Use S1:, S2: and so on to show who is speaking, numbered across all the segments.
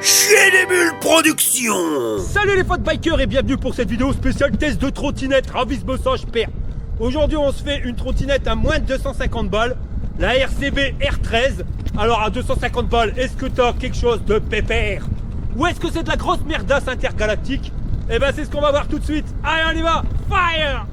S1: Chez les Bulles Productions.
S2: Salut les potes bikers et bienvenue pour cette vidéo spéciale test de trottinette Ravis Bossage Père. Aujourd'hui on se fait une trottinette à moins de 250 balles, la RCB R13. Alors à 250 balles, est-ce que t'as quelque chose de pépère? Ou est-ce que c'est de la grosse merdasse intergalactique? Eh ben c'est ce qu'on va voir tout de suite. Allez on y va, fire!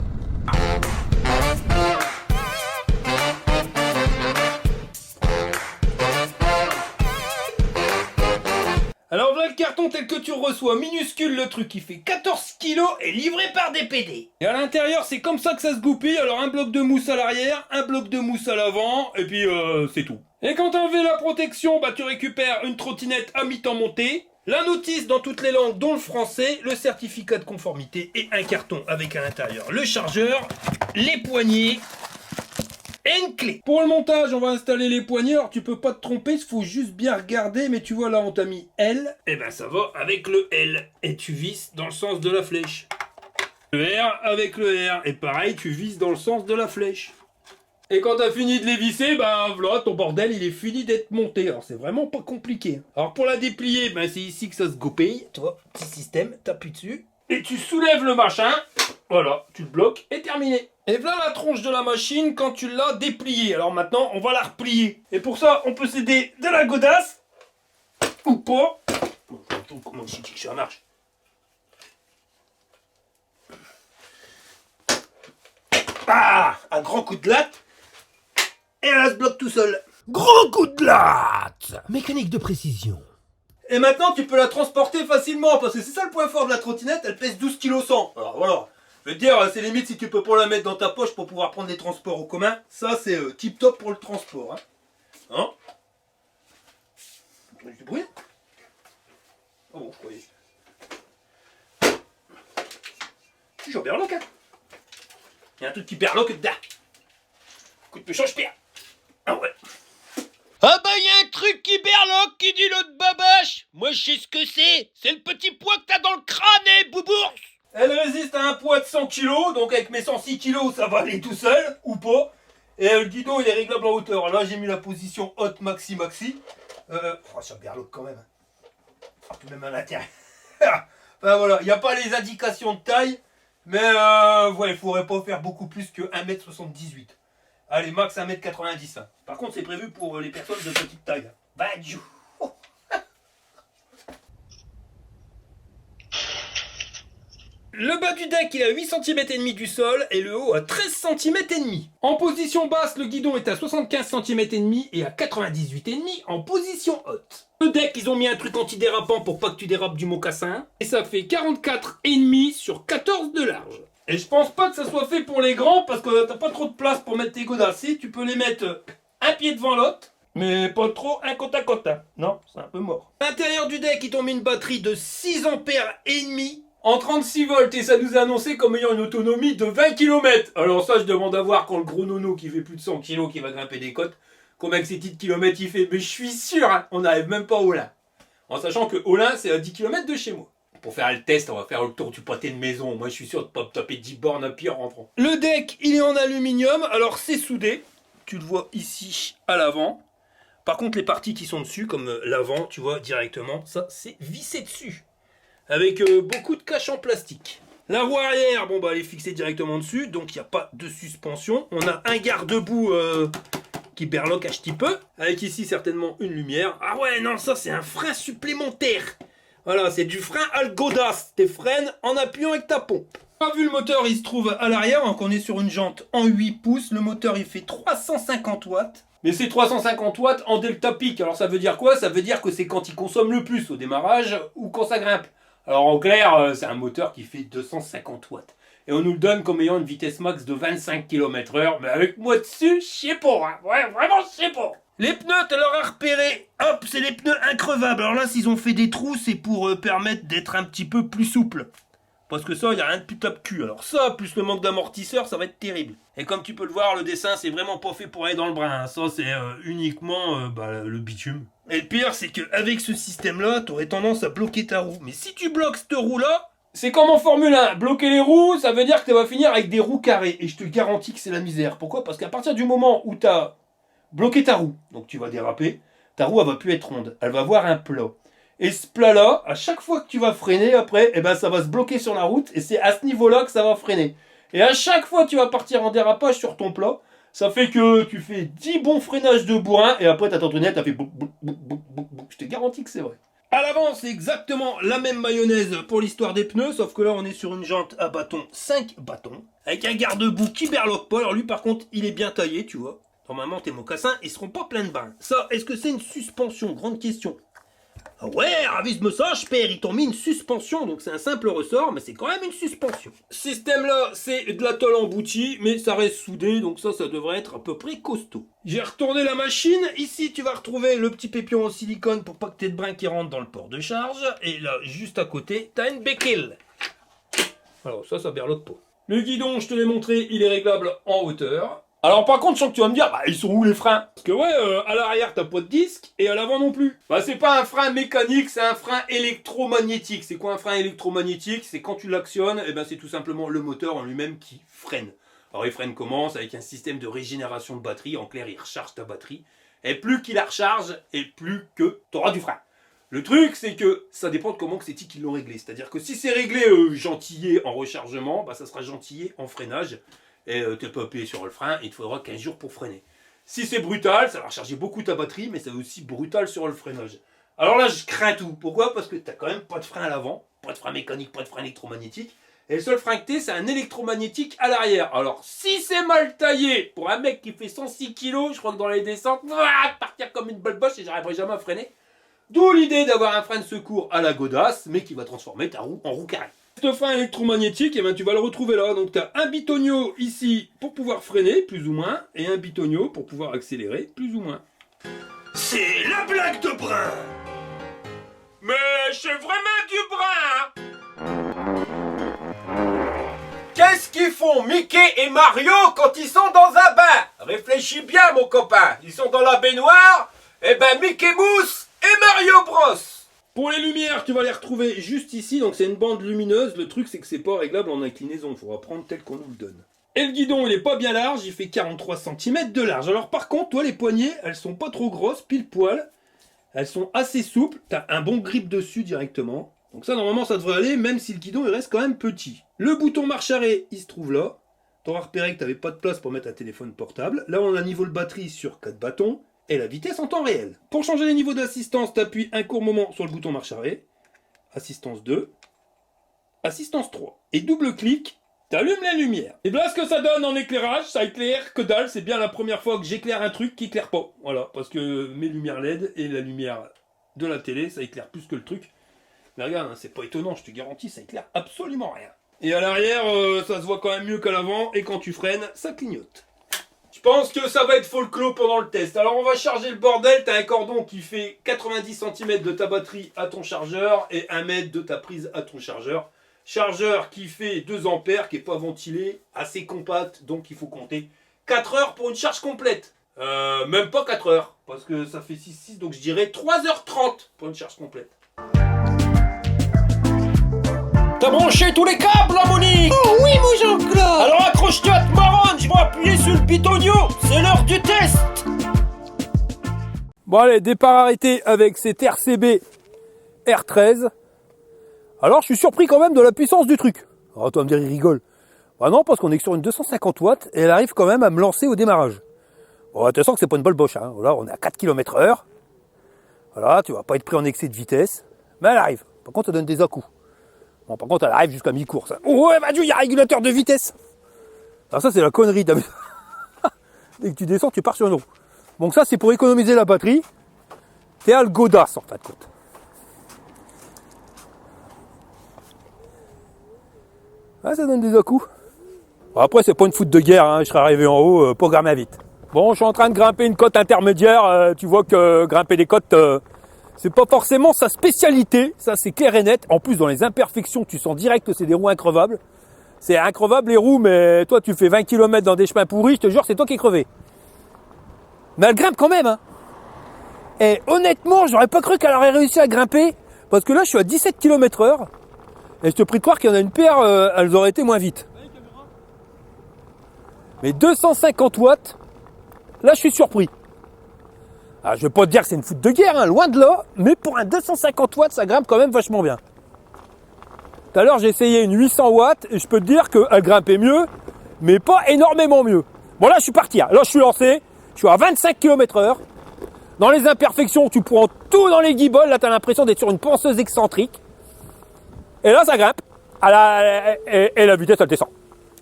S2: Alors voilà le carton tel que tu le reçois, minuscule le truc, il fait 14 kilos et livré par des PD. Et à l'intérieur c'est comme ça que ça se goupille, alors un bloc de mousse à l'arrière, un bloc de mousse à l'avant, et puis c'est tout. Et quand t'enlèves la protection, bah tu récupères une trottinette à mi-temps montée, la notice dans toutes les langues dont le français, le certificat de conformité et un carton avec à l'intérieur le chargeur, les poignées, et une clé. Pour le montage, on va installer les poignées. Alors tu peux pas te tromper, il faut juste bien regarder. Mais tu vois là, on t'a mis L. Et ben ça va avec le L. Et tu vises dans le sens de la flèche. Le R avec le R. Et pareil, tu vises dans le sens de la flèche. Et quand t'as fini de les visser, ben voilà, ton bordel il est fini d'être monté. Alors c'est vraiment pas compliqué. Alors pour la déplier, ben c'est ici que ça se goupille. Tu vois, petit système, t'appuies dessus. Et tu soulèves le machin. Voilà, tu le bloques et terminé. Et voilà la tronche de la machine quand tu l'as dépliée. Alors maintenant, on va la replier. Et pour ça, on peut s'aider de la godasse. Ou pas. Bon, comment je dis que ça marche. Ah, un grand coup de latte. Et elle se bloque tout seul.
S1: Gros coup de latte. Mécanique de précision.
S2: Et maintenant, tu peux la transporter facilement. Parce que c'est ça le point fort de la trottinette. Elle pèse 12 kg 100. Alors voilà. Je veux dire, c'est limite si tu peux pas la mettre dans ta poche pour pouvoir prendre les transports en commun. Ça, c'est tip top pour le transport. Hein, Tu entends du bruit? Ah bon, je croyais. Je suis en berloque, hein. Il y a un truc qui berloque dedans. Coup de pécho, je perds. Ah ouais.
S1: Ah bah y a un truc qui berloque qui dit l'autre babache. Moi je sais ce que c'est. C'est le petit poids que t'as dans le crâne, boubours.
S2: Elle résiste à un poids de 100 kg, donc avec mes 106 kg, ça va aller tout seul, ou pas. Et le guidon, il est réglable en hauteur. Là, j'ai mis la position haute maxi. Ça berloque quand même. Puis même à l'intérieur. Enfin voilà, il n'y a pas les indications de taille, mais ouais, il faudrait pas faire beaucoup plus que 1m78. Allez, max 1m90. Hein. Par contre, c'est prévu pour les personnes de petite taille. Badjou. Le bas du deck il est à 8 cm et demi du sol et le haut à 13 cm et demi. En position basse, le guidon est à 75 cm et demi et à 98 et demi en position haute. Le deck, ils ont mis un truc antidérapant pour pas que tu dérapes du mocassin et ça fait 44 et demi sur 14 de large. Et je pense pas que ça soit fait pour les grands parce que t'as pas trop de place pour mettre tes godasses. Si, tu peux les mettre un pied devant l'autre. Mais pas trop un côte à côte. Hein. Non, c'est un peu mort. À l'intérieur du deck, ils t'ont mis une batterie de 6 ampères et demi. En 36 volts et ça nous a annoncé comme ayant une autonomie de 20 km. Alors ça je demande à voir quand le gros nono qui fait plus de 100 kg qui va grimper des côtes, combien que ces petites kilomètres il fait. Mais je suis sûr, hein, on n'arrive même pas à Olin. En sachant que Olin c'est à 10 km de chez moi. Pour faire le test, on va faire le tour du pâté de maison. Moi je suis sûr de pas me taper 10 bornes à pied en rentrant. Le deck il est en aluminium, alors c'est soudé. Tu le vois ici à l'avant. Par contre les parties qui sont dessus, comme l'avant, tu vois directement, ça c'est vissé dessus. Avec beaucoup de caches en plastique. La roue arrière, bon bah elle est fixée directement dessus, donc il n'y a pas de suspension. On a un garde-boue qui berloque un petit peu, avec ici certainement une lumière. Ah ouais, non, ça c'est un frein supplémentaire. Voilà, c'est du frein Algodas. Tes freines en appuyant avec ta pompe. Vu le moteur, il se trouve à l'arrière, donc on est sur une jante en 8 pouces. Le moteur, il fait 350 watts. Mais c'est 350 watts en delta peak. Alors ça veut dire quoi? Ça veut dire que c'est quand il consomme le plus au démarrage ou quand ça grimpe. Alors en clair, c'est un moteur qui fait 250 watts. Et on nous le donne comme ayant une vitesse max de 25 km/h. Mais avec moi dessus, je sais pas. Hein. Ouais, vraiment, je sais pas. Les pneus, tu leur as repéré. Hop, c'est les pneus increvables. Alors là, s'ils ont fait des trous, c'est pour permettre d'être un petit peu plus souple. Parce que ça, il n'y a rien de plus top cul. Alors ça, plus le manque d'amortisseur, ça va être terrible. Et comme tu peux le voir, le dessin, c'est vraiment pas fait pour aller dans le brin. Ça, c'est uniquement le bitume. Et le pire, c'est qu'avec ce système-là, tu aurais tendance à bloquer ta roue. Mais si tu bloques cette roue-là, c'est comme en Formule 1. Bloquer les roues, ça veut dire que tu vas finir avec des roues carrées. Et je te garantis que c'est la misère. Pourquoi? Parce qu'à partir du moment où tu as bloqué ta roue, donc tu vas déraper, ta roue elle va plus être ronde, elle va avoir un plat. Et ce plat-là, à chaque fois que tu vas freiner, après, eh ben, ça va se bloquer sur la route et c'est à ce niveau-là que ça va freiner. Et à chaque fois que tu vas partir en dérapage sur ton plat, ça fait que tu fais 10 bons freinages de bourrin et après t'as ton tunnel, t'as fait bouc, bouc, bouc, bouc, bouc, bouc. Je te garantis que c'est vrai. À l'avant, c'est exactement la même mayonnaise pour l'histoire des pneus, sauf que là on est sur une jante à bâton 5 bâtons, avec un garde-boue qui berloque pas. Alors lui par contre, il est bien taillé, tu vois. Normalement tes mocassins, ils seront pas pleins de bains. Ça, est-ce que c'est une suspension? Grande question. Ah ouais, avise-moi ça, père, ils t'ont mis une suspension, donc c'est un simple ressort, mais c'est quand même une suspension. Système-là, c'est de la tôle emboutie, mais ça reste soudé, donc ça devrait être à peu près costaud. J'ai retourné la machine, ici tu vas retrouver le petit pépion en silicone pour pas que t'aies de brin qui rentre dans le port de charge, et là, juste à côté, t'as une béquille. Alors ça berloque pas. Le guidon, je te l'ai montré, il est réglable en hauteur. Alors par contre, je sens que tu vas me dire, ils sont où les freins? Parce que ouais, à l'arrière t'as pas de disque et à l'avant non plus. C'est pas un frein mécanique, c'est un frein électromagnétique. C'est quoi un frein électromagnétique? C'est quand tu l'actionnes, c'est tout simplement le moteur en lui-même qui freine. Alors il freine comment? C'est avec un système de régénération de batterie. En clair, il recharge ta batterie. Et plus qu'il la recharge, et plus que t'auras du frein. Le truc, c'est que ça dépend de comment que c'est qu'ils l'ont réglé. C'est-à-dire que si c'est réglé gentillé en rechargement, ça sera gentillé en freinage. Et tu peux appuyer sur le frein, il te faudra 15 jours pour freiner. Si c'est brutal, ça va recharger beaucoup ta batterie, mais c'est aussi brutal sur le freinage. Alors là, je crains tout. Pourquoi? Parce que tu n'as quand même pas de frein à l'avant, pas de frein mécanique, pas de frein électromagnétique. Et le seul frein que tu c'est un électromagnétique à l'arrière. Alors, si c'est mal taillé, pour un mec qui fait 106 kg, je crois que dans les descentes, partir comme une balle boche et j'arriverai jamais à freiner. D'où l'idée d'avoir un frein de secours à la godasse, mais qui va transformer ta roue en roue carrée. Ce frein électromagnétique, tu vas le retrouver là. Donc tu as un bitonio ici pour pouvoir freiner, plus ou moins, et un bitonio pour pouvoir accélérer, plus ou moins.
S1: C'est la blague de Brin. Mais c'est vraiment du Brin. Qu'est-ce qu'ils font Mickey et Mario quand ils sont dans un bain? Réfléchis bien mon copain. Ils sont dans la baignoire, Mickey Mouse et Mario Bros.
S2: Pour les lumières, tu vas les retrouver juste ici, donc c'est une bande lumineuse. Le truc, c'est que c'est pas réglable en inclinaison, il faudra prendre tel qu'on nous le donne. Et le guidon, il est pas bien large, il fait 43 cm de large. Alors par contre, toi, les poignées, elles sont pas trop grosses, pile poil. Elles sont assez souples, t'as un bon grip dessus directement. Donc ça, normalement, ça devrait aller, même si le guidon, il reste quand même petit. Le bouton marche arrêt, il se trouve là. T'auras repéré que t'avais pas de place pour mettre un téléphone portable. Là, on a un niveau de batterie sur 4 bâtons. Et la vitesse en temps réel. Pour changer les niveaux d'assistance, tu appuies un court moment sur le bouton marche arrêt. Assistance 2. Assistance 3. Et double clic, tu allumes la lumière. Et voilà ce que ça donne en éclairage. Ça éclaire que dalle. C'est bien la première fois que j'éclaire un truc qui éclaire pas. Voilà, parce que mes lumières LED et la lumière de la télé, ça éclaire plus que le truc. Mais regarde, c'est pas étonnant, je te garantis, ça éclaire absolument rien. Et à l'arrière, ça se voit quand même mieux qu'à l'avant. Et quand tu freines, ça clignote. Je pense que ça va être folklore pendant le test. Alors on va charger le bordel. Tu as un cordon qui fait 90 cm de ta batterie à ton chargeur et 1 mètre de ta prise à ton chargeur. Chargeur qui fait 2 ampères, qui n'est pas ventilé, assez compact, donc il faut compter 4 heures pour une charge complète. Même pas 4 heures, parce que ça fait 6, donc je dirais 3h30 pour une charge complète.
S1: T'as branché tous les câbles là, Monique?
S3: Oh oui, mon Jean-Claude.
S1: Alors accroche-toi à te marronne, je vais appuyer sur le bitonio. C'est l'heure du test.
S2: Bon allez, départ arrêté avec cette RCB R13. Alors je suis surpris quand même de la puissance du truc. Alors toi me dire il rigole. Bah non, parce qu'on est sur une 250 watts et elle arrive quand même à me lancer au démarrage. Bon, attention que c'est pas une balle boche, hein. Voilà, on est à 4 km/h. Voilà, tu vas pas être pris en excès de vitesse. Mais elle arrive. Par contre, elle donne des à-coups. Bon, par contre, elle arrive jusqu'à mi-course. Oh, ouais, Dieu, il y a un régulateur de vitesse. Alors ça, c'est la connerie. Dès que tu descends, tu pars sur une roue. Donc ça, c'est pour économiser la batterie. T'es à le godasse, en fin de compte. Ah, ça donne des à-coups. Bon, après, c'est pas une foot de guerre. Hein. Je serais arrivé en haut, programmé vite. Bon, je suis en train de grimper une côte intermédiaire. Tu vois que grimper des côtes... c'est pas forcément sa spécialité, ça c'est clair et net. En plus, dans les imperfections, tu sens direct que c'est des roues increvables. C'est increvable les roues, mais toi tu fais 20 km dans des chemins pourris, je te jure, c'est toi qui es crevé. Mais elle grimpe quand même, hein. Et honnêtement, j'aurais pas cru qu'elle aurait réussi à grimper, parce que là je suis à 17 km/h, et je te prie de croire qu'il y en a une paire, elles auraient été moins vite. Mais 250 watts, là je suis surpris.
S3: Alors, je vais pas te dire que c'est une foot de guerre, hein, loin de là, mais pour un 250 watts, ça grimpe quand même vachement bien. Tout à l'heure, j'ai essayé une 800 watts et je peux te dire qu'elle grimpait mieux, mais pas énormément mieux. Bon, là, je suis parti. Là, je suis lancé. Je suis à 25 km/h. Dans les imperfections, tu prends tout dans les guibolles. Là, tu as l'impression d'être sur une ponceuse excentrique. Et là, ça grimpe. Et la vitesse, elle descend.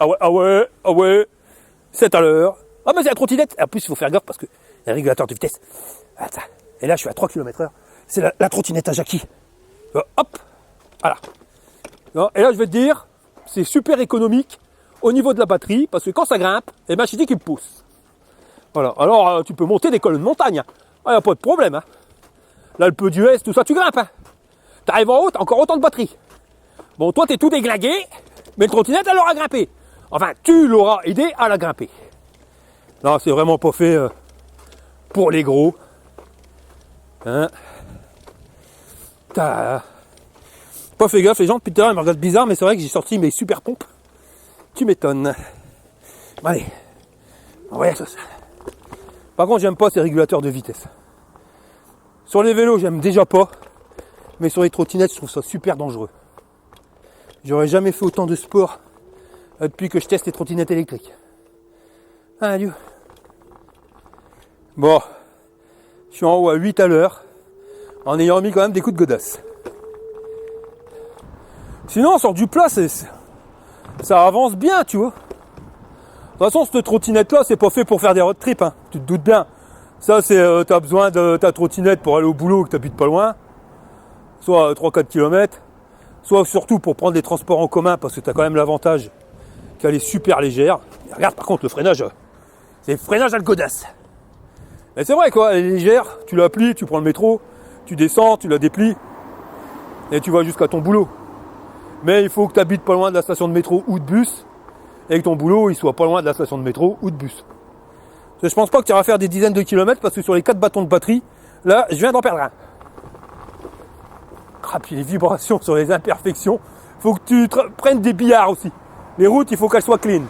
S3: Ah ouais. 7 à l'heure. Ah, mais c'est la trottinette. En plus, il faut faire gaffe parce que il y a un régulateur de vitesse. Attends. Et là, je suis à 3 km/h. C'est la trottinette à Jackie. Hop. Voilà. Et là, je vais te dire, c'est super économique au niveau de la batterie, parce que quand ça grimpe, eh ben, je dis qu'il me pousse. Voilà. Alors, tu peux monter des colonnes de montagne. Hein. Ah, y a pas de problème. Hein. L'Alpe d'Huez, tout ça, tu grimpes. Hein. T'arrives en haut, t'as encore autant de batterie. Bon, toi, t'es tout déglingué, mais le trottinette, elle aura grimpé. Enfin, tu l'auras aidé à la grimper. Non, c'est vraiment pas fait pour les gros. Hein. T'as pas fait gaffe, les gens, depuis tout à l'heure, ils me regardent bizarre, mais c'est vrai que j'ai sorti mes super pompes. Tu m'étonnes. Bon, allez. Ouais, ça. Par contre, j'aime pas ces régulateurs de vitesse. Sur les vélos, j'aime déjà pas. Mais sur les trottinettes, je trouve ça super dangereux. J'aurais jamais fait autant de sport depuis que je teste les trottinettes électriques. Adieu. Bon. Je suis en haut à 8 à l'heure. En ayant mis quand même des coups de godasse. Sinon, sur du plat, ça avance bien, tu vois. De toute façon, cette trottinette-là, c'est pas fait pour faire des road trips, hein. Tu te doutes bien. Ça, c'est t'as besoin de ta trottinette pour aller au boulot, que t'habites pas loin. Soit 3-4 km. Soit surtout pour prendre des transports en commun, parce que t'as quand même l'avantage qu'elle est super légère. Et regarde, par contre, le freinage, c'est le freinage à le godasse. Mais c'est vrai, quoi, elle est légère. Tu la plies, tu prends le métro, tu descends, tu la déplies, et tu vas jusqu'à ton boulot. Mais il faut que tu habites pas loin de la station de métro ou de bus, et que ton boulot il soit pas loin de la station de métro ou de bus. Je pense pas que tu iras faire des dizaines de kilomètres, parce que sur les 4 bâtons de batterie, là, je viens d'en perdre un. Ah, puis les vibrations sur les imperfections, faut que tu prennes des billards aussi. Les routes, il faut qu'elles soient clean.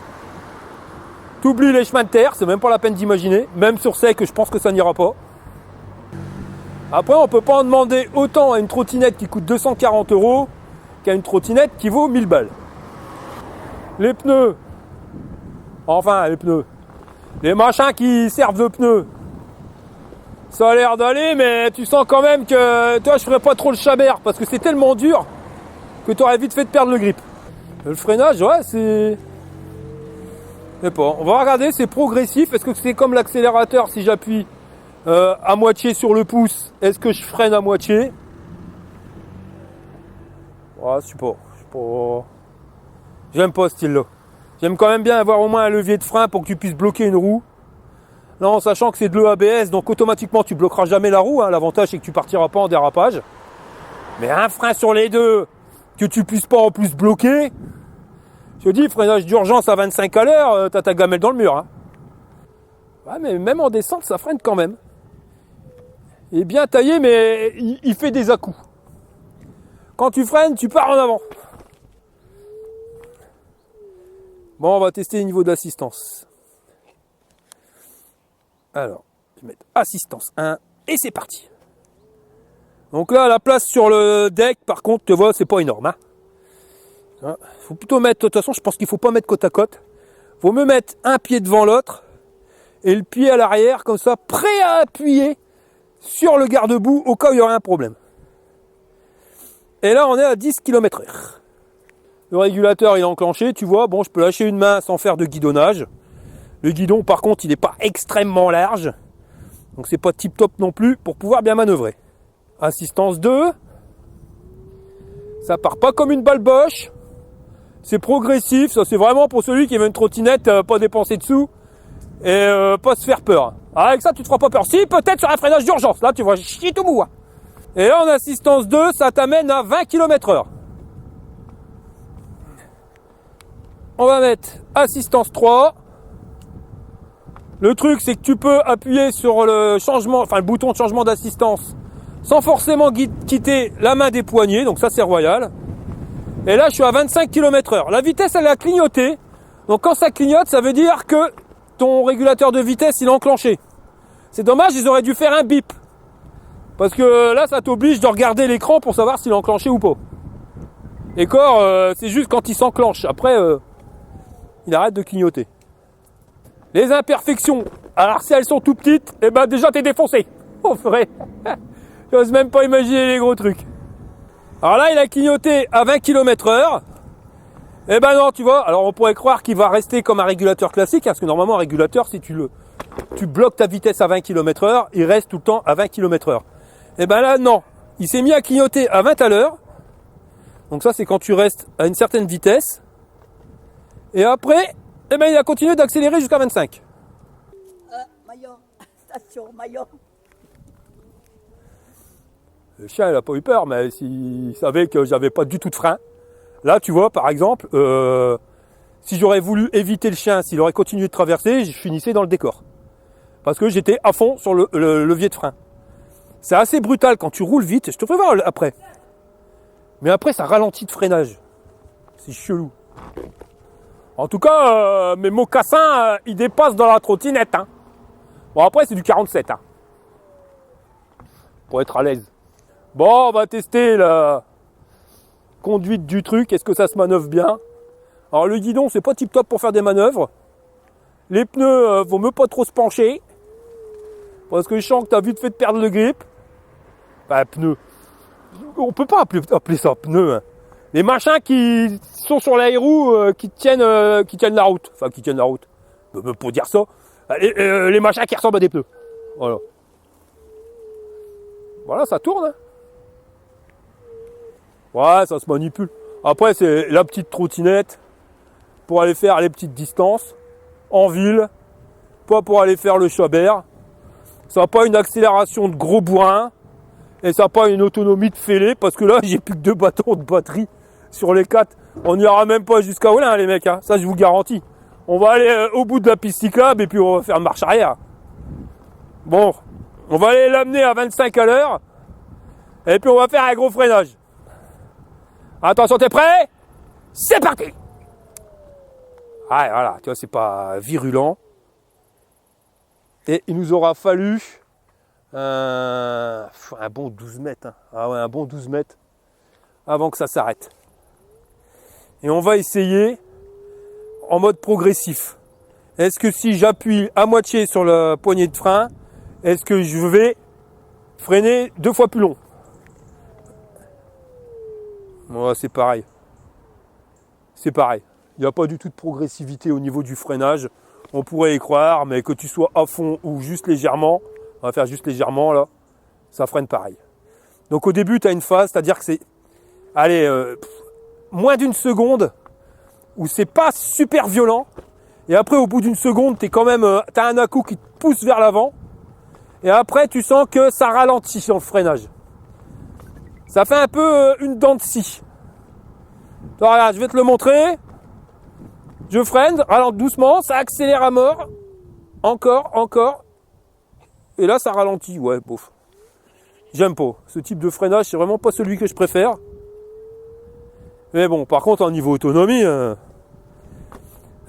S3: T'oublies les chemins de terre, c'est même pas la peine d'imaginer. Même sur sec, je pense que ça n'ira pas. Après, on peut pas en demander autant à une trottinette qui coûte 240 € qu'à une trottinette qui vaut 1000 balles. Les pneus. Enfin, les pneus. Les machins qui servent de pneus. Ça a l'air d'aller, mais tu sens quand même que toi, je ferais pas trop le chabert parce que c'est tellement dur que tu aurais vite fait de perdre le grip. Le freinage, ouais, c'est... Je sais pas. On va regarder, c'est progressif. Est-ce que c'est comme l'accélérateur si j'appuie à moitié sur le pouce? Est-ce que je freine à moitié? Ouais, je sais pas. J'aime pas ce style-là. J'aime quand même bien avoir au moins un levier de frein pour que tu puisses bloquer une roue. Là, en sachant que c'est de l'EABS, donc automatiquement tu bloqueras jamais la roue. Hein. L'avantage c'est que tu partiras pas en dérapage. Mais un frein sur les deux, que tu puisses pas en plus bloquer. Je te dis, freinage d'urgence à 25 à l'heure, t'as ta gamelle dans le mur. Hein. Ouais, mais même en descente, ça freine quand même. Il est bien taillé, mais il fait des à-coups. Quand tu freines, tu pars en avant. Bon, on va tester le niveau d'assistance. Alors, je vais mettre assistance 1 et c'est parti. Donc là, la place sur le deck, par contre, tu vois, c'est pas énorme. Hein. Faut plutôt mettre, de toute façon, je pense qu'il faut pas mettre côte à côte. Faut me mettre un pied devant l'autre et le pied à l'arrière, comme ça, prêt à appuyer sur le garde-boue au cas où il y aurait un problème. Et là, on est à 10 km/h. Le régulateur il est enclenché, tu vois, bon, je peux lâcher une main sans faire de guidonnage. Le guidon, par contre, il n'est pas extrêmement large. Donc, c'est pas tip top non plus pour pouvoir bien manœuvrer. Assistance 2. Ça part pas comme une balle Bosch. C'est progressif. Ça, c'est vraiment pour celui qui veut une trottinette, pas dépenser de sous et pas se faire peur. Alors, avec ça, tu te feras pas peur. Si, peut-être sur un freinage d'urgence. Là, tu vas chier tout mou. Hein. Et là, en assistance 2, ça t'amène à 20 km/h. On va mettre assistance 3. Le truc, c'est que tu peux appuyer sur le changement, enfin le bouton de changement d'assistance sans forcément quitter la main des poignets. Donc ça, c'est royal. Et là, je suis à 25 km/h. La vitesse, elle a clignoté. Donc quand ça clignote, ça veut dire que ton régulateur de vitesse, il est enclenché. C'est dommage, ils auraient dû faire un bip. Parce que là, ça t'oblige de regarder l'écran pour savoir s'il est enclenché ou pas. Et corps, c'est juste quand il s'enclenche. Après, il arrête de clignoter. Les imperfections. Alors si elles sont tout petites, eh ben déjà t'es défoncé. Oh frère. J'ose même pas imaginer les gros trucs. Alors là, il a clignoté à 20 km/h. Eh ben non, tu vois. Alors on pourrait croire qu'il va rester comme un régulateur classique, hein, parce que normalement un régulateur, si tu bloques ta vitesse à 20 km/h, il reste tout le temps à 20 km/h. Eh ben là, non. Il s'est mis à clignoter à 20 à l'heure. Donc ça, c'est quand tu restes à une certaine vitesse. Et après, eh ben il a continué d'accélérer jusqu'à 25.
S4: Maillot, station Maillot.
S3: Le chien, il a pas eu peur, mais s'il savait que j'avais pas du tout de frein. Là, tu vois, par exemple, si j'aurais voulu éviter le chien, s'il aurait continué de traverser, je finissais dans le décor. Parce que j'étais à fond sur le levier de frein. C'est assez brutal quand tu roules vite, je te ferai voir après. Mais après, ça ralentit de freinage. C'est chelou. En tout cas, mes mocassins, ils dépassent dans la trottinette. Hein. Bon, après, c'est du 47. Hein. Pour être à l'aise. Bon, on va tester la conduite du truc. Est-ce que ça se manœuvre bien? Alors, le guidon, c'est pas tip top pour faire des manœuvres. Les pneus, vaut mieux pas trop se pencher. Parce que je sens que tu as vite fait de perdre le grip. Bah, pneus. On peut pas appeler ça pneus. Hein. Les machins qui sont sur les roues, qui tiennent la route. Enfin, qui tiennent la route. Pour dire ça. Les machins qui ressemblent à des pneus. Voilà. Voilà, ça tourne. Hein. Ouais, ça se manipule. Après, c'est la petite trottinette pour aller faire les petites distances en ville. Pas pour aller faire le chabert. Ça n'a pas une accélération de gros bourrin. Et ça n'a pas une autonomie de fêlé. Parce que là, j'ai plus que 2 bâtons de batterie sur les 4. On n'ira même pas jusqu'à Olin, les mecs. Hein. Ça, je vous garantis. On va aller au bout de la piste cyclable et puis on va faire marche arrière. Bon, on va aller l'amener à 25 à l'heure. Et puis on va faire un gros freinage. Attention, t'es prêt? C'est parti! Ah, voilà, tu vois, c'est pas virulent. Et il nous aura fallu un bon 12 mètres. Hein. Ah ouais, un bon 12 mètres avant que ça s'arrête. Et on va essayer en mode progressif. Est-ce que si j'appuie à moitié sur la poignée de frein, est-ce que je vais freiner 2 fois plus long? Ouais, c'est pareil. C'est pareil. Il n'y a pas du tout de progressivité au niveau du freinage. On pourrait y croire, mais que tu sois à fond ou juste légèrement, on va faire juste légèrement là, ça freine pareil. Donc au début, tu as une phase, c'est-à-dire que c'est, allez, moins d'une seconde où c'est pas super violent. Et après, au bout d'une seconde, tu as un à-coup qui te pousse vers l'avant. Et après, tu sens que ça ralentit sur le freinage. Ça fait un peu une dent de scie. Regarde, je vais te le montrer. Je freine, ralentis doucement, ça accélère à mort. Encore. Et là, ça ralentit. Ouais, bof. J'aime pas. Ce type de freinage, c'est vraiment pas celui que je préfère. Mais bon, par contre, en niveau autonomie,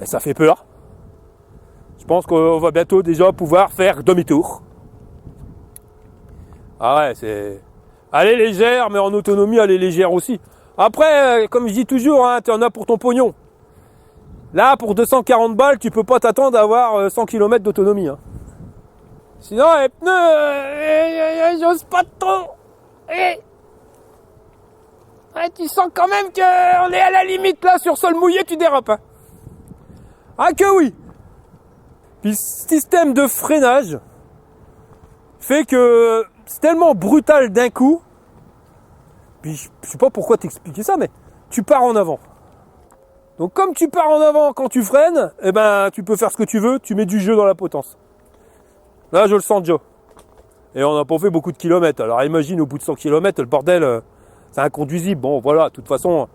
S3: ça fait peur. Je pense qu'on va bientôt déjà pouvoir faire demi-tour. Ah ouais, c'est... Elle est légère, mais en autonomie, elle est légère aussi. Après, comme je dis toujours, hein, tu en as pour ton pognon. Là, pour 240 balles, tu peux pas t'attendre à avoir 100 km d'autonomie. Hein. Sinon, les pneus, j'ose pas trop. Tu sens quand même qu'on est à la limite là, sur sol mouillé, tu dérapes. Hein. Ah que oui. Puis ce système de freinage fait que c'est tellement brutal d'un coup. Puis je sais pas pourquoi t'expliquer ça, mais tu pars en avant. Donc comme tu pars en avant quand tu freines, eh ben tu peux faire ce que tu veux, tu mets du jeu dans la potence. Là je le sens déjà. Et on n'a pas fait beaucoup de kilomètres. Alors imagine au bout de 100 km, le bordel, c'est inconduisible. Bon voilà, de toute façon,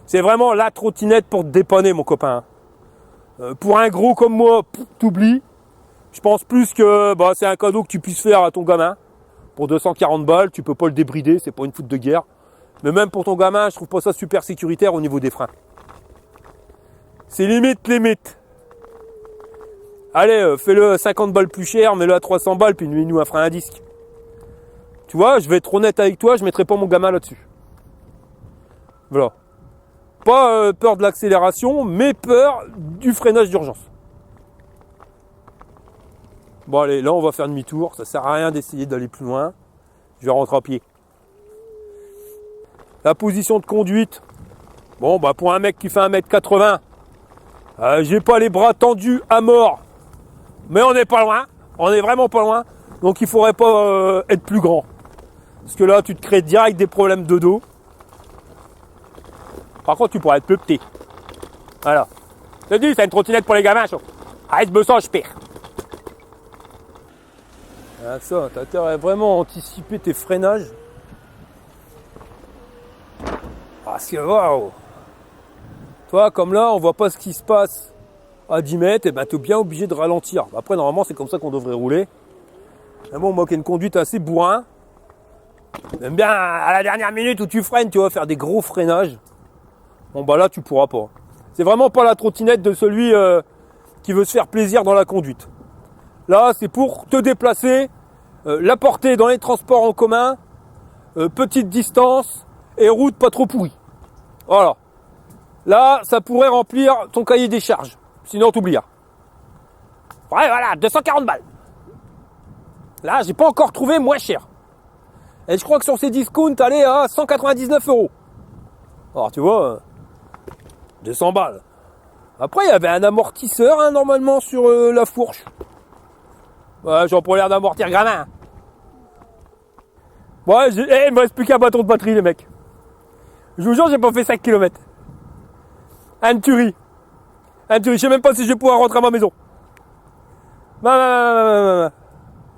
S3: c'est vraiment la trottinette pour te dépanner mon copain. Pour un gros comme moi, t'oublies. Je pense plus que c'est un cadeau que tu puisses faire à ton gamin. Pour 240 balles, tu peux pas le débrider, c'est pas une foute de guerre. Mais même pour ton gamin, je trouve pas ça super sécuritaire au niveau des freins. C'est limite. Allez, fais-le 50 balles plus cher, mets-le à 300 balles, puis mets-nous un frein à disque. Tu vois, je vais être honnête avec toi, je mettrai pas mon gamin là-dessus. Voilà. Pas peur de l'accélération, mais peur du freinage d'urgence. Bon allez, là on va faire demi-tour, ça sert à rien d'essayer d'aller plus loin. Je vais rentrer à pied. La position de conduite. Bon bah pour un mec qui fait 1m80, j'ai pas les bras tendus à mort. Mais on n'est pas loin, on est vraiment pas loin. Donc il faudrait pas être plus grand. Parce que là tu te crées direct des problèmes de dos. Par contre tu pourrais être plus petit. Voilà. Je te dis, c'est une trottinette pour les gamins, chaud. Arrête, me sens, je perds. Ah, ça, t'as intérêt à vraiment anticiper tes freinages. Parce que waouh! Toi, comme là, on voit pas ce qui se passe à 10 mètres, et ben t'es bien obligé de ralentir. Après, normalement, c'est comme ça qu'on devrait rouler. Mais bon, moi qui ai une conduite assez bourrin, j'aime bien à la dernière minute où tu freines, tu vas faire des gros freinages. Bon, bah là, tu pourras pas. C'est vraiment pas la trottinette de celui qui veut se faire plaisir dans la conduite. Là, c'est pour te déplacer, la porter dans les transports en commun, petite distance et route pas trop pourrie. Voilà. Là, ça pourrait remplir ton cahier des charges. Sinon, t'oublieras. Ouais, voilà, 240 balles. Là, j'ai pas encore trouvé moins cher. Et je crois que sur ces discounts, t'allais à 199 €. Alors, tu vois, 200 balles. Après, il y avait un amortisseur, hein, normalement, sur la fourche. Ouais, j'en prends l'air d'amortir gamin. Ouais, il me reste plus qu'un bâton de batterie, les mecs. Je vous jure, j'ai pas fait 5 km. Un tuerie. Je sais même pas si je vais pouvoir rentrer à ma maison.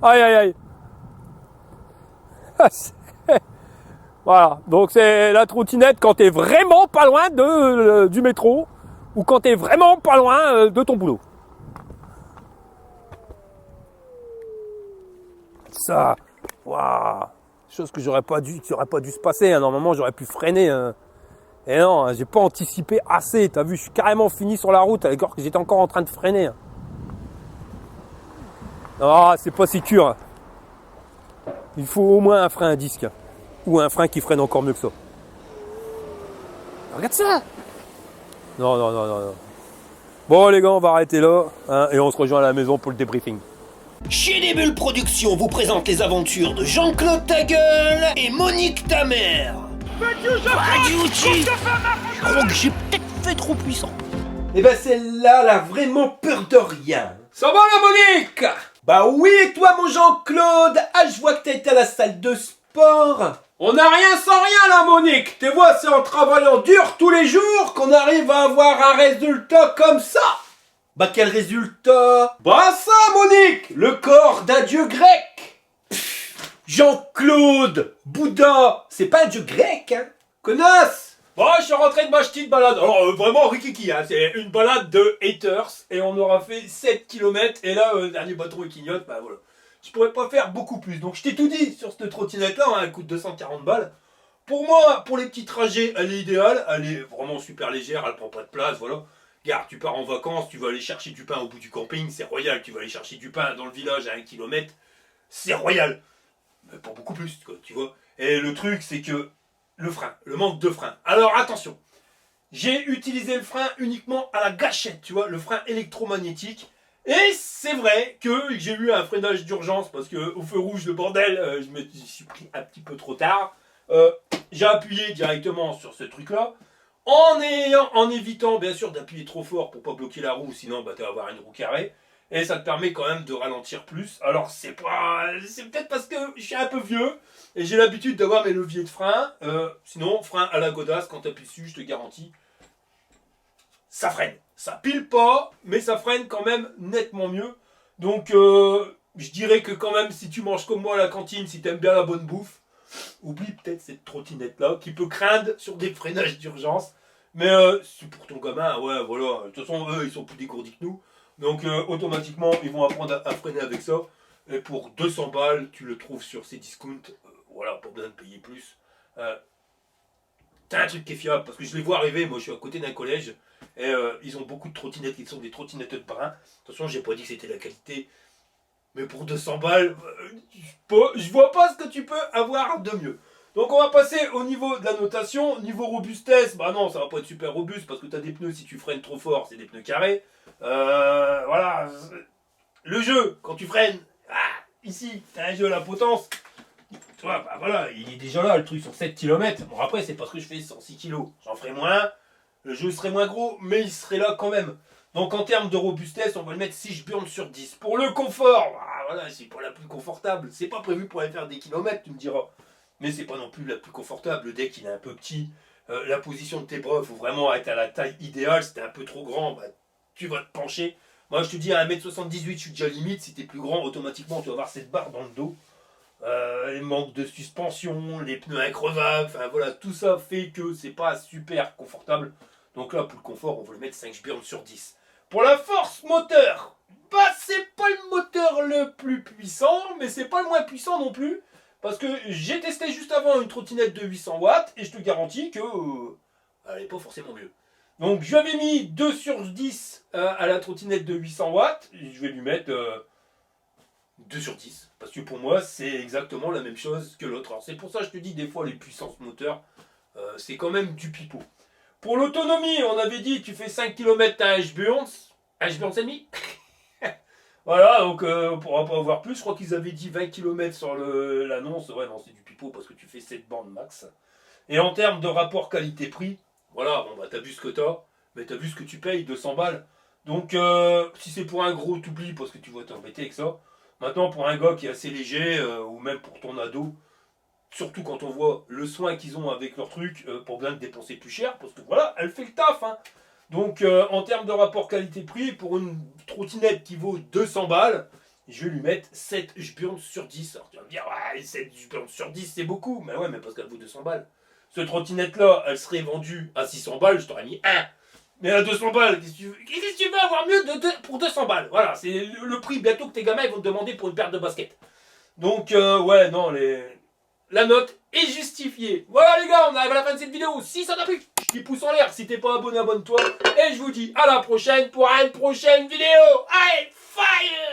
S3: Aïe, aïe, aïe. Voilà, donc c'est la trottinette quand t'es vraiment pas loin du métro ou quand t'es vraiment pas loin de ton boulot. Ça, waouh, chose que qui aurait pas dû se passer. Hein. Normalement, j'aurais pu freiner. Et non, hein, j'ai pas anticipé assez. T'as vu, je suis carrément fini sur la route alors que j'étais encore en train de freiner. Hein. Non, c'est pas sécure. Hein. Il faut au moins un frein à disque. Ou un frein qui freine encore mieux que ça. Regarde ça! Non. Bon les gars, on va arrêter là. Hein, et on se rejoint à la maison pour le débriefing.
S2: Chez des Bulles Productions vous présente les aventures de Jean-Claude Tagueule et Monique Tamer. Je crois que j'ai peut-être fait trop puissant.
S1: Et ben celle-là, elle a vraiment peur de rien. Ça va la Monique? Bah oui, et toi mon Jean-Claude? Ah, je vois que t'as été à la salle de sport. On n'a rien sans rien là Monique. Tu vois, c'est en travaillant dur tous les jours qu'on arrive à avoir un résultat comme ça. Bah quel résultat? Bah ça Monique, le corps d'un dieu grec. Jean-Claude, Bouddha, c'est pas un dieu grec, hein? Connasse! Bon, je suis rentré de ma petite balade. Alors, vraiment, rikiki, hein. C'est une balade de haters. Et on aura fait 7 km. Et là, dernier bâton et clignote, bah voilà. Je pourrais pas faire beaucoup plus. Donc, je t'ai tout dit sur cette trottinette-là. Hein, elle coûte 240 balles. Pour moi, pour les petits trajets, elle est idéale. Elle est vraiment super légère. Elle prend pas de place, voilà. Regarde, tu pars en vacances, tu vas aller chercher du pain au bout du camping. C'est royal. Tu vas aller chercher du pain dans le village à 1 km. C'est royal. Mais pas beaucoup plus, quoi, tu vois. Et le truc, c'est que le frein, le manque de frein. Alors attention, j'ai utilisé le frein uniquement à la gâchette, tu vois, le frein électromagnétique. Et c'est vrai que j'ai eu un freinage d'urgence parce que au feu rouge, le bordel, je me suis pris un petit peu trop tard. J'ai appuyé directement sur ce truc-là, en évitant bien sûr d'appuyer trop fort pour pas bloquer la roue, sinon bah, tu vas avoir une roue carrée. Et ça te permet quand même de ralentir plus. Alors c'est peut-être parce que je suis un peu vieux et j'ai l'habitude d'avoir mes leviers de frein. Sinon, frein à la godasse, quand tu appuies dessus, je te garantis, ça freine. Ça pile pas, mais ça freine quand même nettement mieux. Donc je dirais que quand même, si tu manges comme moi à la cantine, si tu aimes bien la bonne bouffe, oublie peut-être cette trottinette-là qui peut craindre sur des freinages d'urgence. Mais c'est pour ton gamin, ouais, voilà. De toute façon, eux, ils sont plus dégourdis que nous. Donc automatiquement, ils vont apprendre à freiner avec ça. Et pour 200 balles, tu le trouves sur ces discounts. Voilà, pas besoin de payer plus. t'as un truc qui est fiable, parce que je les vois arriver, moi je suis à côté d'un collège, et ils ont beaucoup de trottinettes, ils sont des trottinettes de brin. Attention, j'ai pas dit que c'était la qualité, mais pour 200 balles, je vois pas ce que tu peux avoir de mieux. Donc on va passer au niveau de la notation. Niveau robustesse, bah non, ça va pas être super robuste, parce que t'as des pneus, si tu freines trop fort, c'est des pneus carrés. Voilà, le jeu, quand tu freines, ici, t'as un jeu à la potence. Tu vois, bah voilà, il est déjà là, le truc sur 7 km. Bon, après, c'est parce que je fais 106 kg. J'en ferai moins, le jeu serait moins gros, mais il serait là quand même. Donc, en termes de robustesse, on va le mettre 6 burnes sur 10. Pour le confort, voilà, c'est pas la plus confortable. C'est pas prévu pour aller faire des kilomètres, tu me diras. Mais c'est pas non plus la plus confortable. Le deck, il est un peu petit. La position de tes bras, il faut vraiment être à la taille idéale. Si t'es un peu trop grand, bah, tu vas te pencher. Moi, je te dis, à 1m78, je suis déjà limite. Si t'es plus grand, automatiquement, tu vas avoir cette barre dans le dos. Les manques de suspension, les pneus increvables, enfin voilà, tout ça fait que c'est pas super confortable. Donc là, pour le confort, on va le mettre 5 burnes sur 10. Pour la force moteur, bah c'est pas le moteur le plus puissant, mais c'est pas le moins puissant non plus. Parce que j'ai testé juste avant une trottinette de 800 watts, et je te garantis que elle est pas forcément mieux. Donc j'avais mis 2 sur 10 à la trottinette de 800 watts, et je vais lui mettre 2 sur 10. Parce que pour moi, c'est exactement la même chose que l'autre. C'est pour ça que je te dis, des fois, les puissances moteurs, c'est quand même du pipeau. Pour l'autonomie, on avait dit, tu fais 5 km à H-Burns. H-Burns et demi. Voilà, donc on pourra pas avoir plus. Je crois qu'ils avaient dit 20 km sur l'annonce. Ouais, non, c'est du pipeau parce que tu fais 7 bornes max. Et en termes de rapport qualité-prix, voilà, bon, bah, t'as vu ce que t'as, mais t'as vu ce que tu payes, 200 balles. Donc, si c'est pour un gros, t'oublies parce que tu vas t'embêter avec ça. Maintenant, pour un gars qui est assez léger, ou même pour ton ado, surtout quand on voit le soin qu'ils ont avec leur truc, pour bien te dépenser plus cher, parce que voilà, elle fait le taf. Hein. Donc, en termes de rapport qualité-prix, pour une trottinette qui vaut 200 balles, je vais lui mettre 7 burnes sur 10. Alors tu vas me dire, ouais, 7 burnes sur 10, c'est beaucoup. Mais ouais, mais parce qu'elle vaut 200 balles. Cette trottinette-là, elle serait vendue à 600 balles, je t'aurais mis 1. Mais à 200 balles, qu'est-ce que tu veux avoir mieux pour 200 balles? Voilà, c'est le prix bientôt que tes gamins ils vont te demander pour une paire de baskets. Donc, ouais, non, la note est justifiée. Voilà les gars, on arrive à la fin de cette vidéo. Si ça t'a plu, je dis pouce en l'air. Si t'es pas abonné, abonne-toi. Et je vous dis à la prochaine pour une prochaine vidéo. Allez, fire!